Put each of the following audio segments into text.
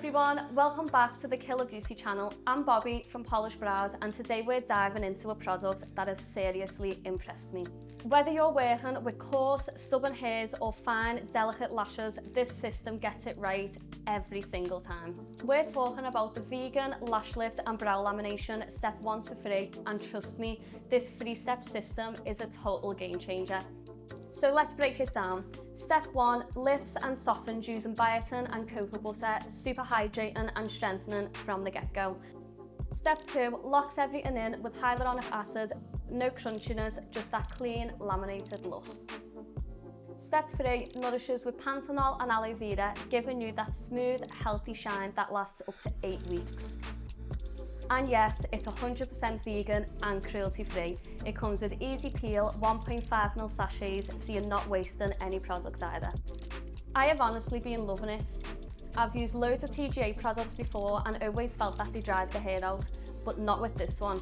everyone, welcome back to the Killer Beauty channel. I'm Bobbi from Polished Brows and today we're diving into a product that has seriously impressed me. Whether you're working with coarse, stubborn hairs or fine, delicate lashes, this system gets it right every single time. We're talking about the vegan lash lift and brow lamination step 1 to 3, and trust me, this 3-step system is a total game changer. So let's break it down. Step 1, lifts and softens using biotin and cocoa butter, super hydrating and strengthening from the get-go. Step 2, locks everything in with hyaluronic acid, no crunchiness, just that clean, laminated look. Step 3, nourishes with Panthenol and Aloe Vera, giving you that smooth, healthy shine that lasts up to 8 weeks. And yes, it's 100% vegan and cruelty-free. It comes with easy peel 1.5ml sachets, so you're not wasting any product either. I have honestly been loving it. I've used loads of TGA products before and always felt that they dried the hair out, but not with this one.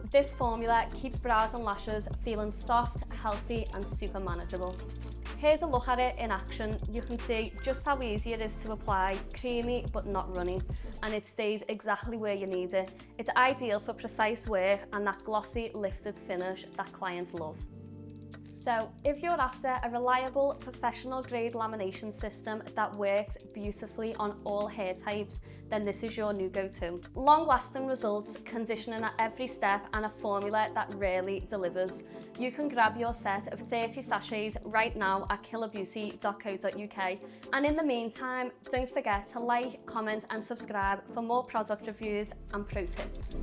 This formula keeps brows and lashes feeling soft, healthy and super manageable. Here's a look at it in action. You can see just how easy it is to apply, creamy but not runny, and it stays exactly where you need it. It's ideal for precise work and that glossy, lifted finish that clients love. So if you're after a reliable, professional grade lamination system that works beautifully on all hair types, then this is your new go-to. Long-lasting results, conditioning at every step, and a formula that really delivers. You can grab your set of 30 sachets right now at killerbeauty.co.uk. And in the meantime, don't forget to like, comment and subscribe for more product reviews and pro tips.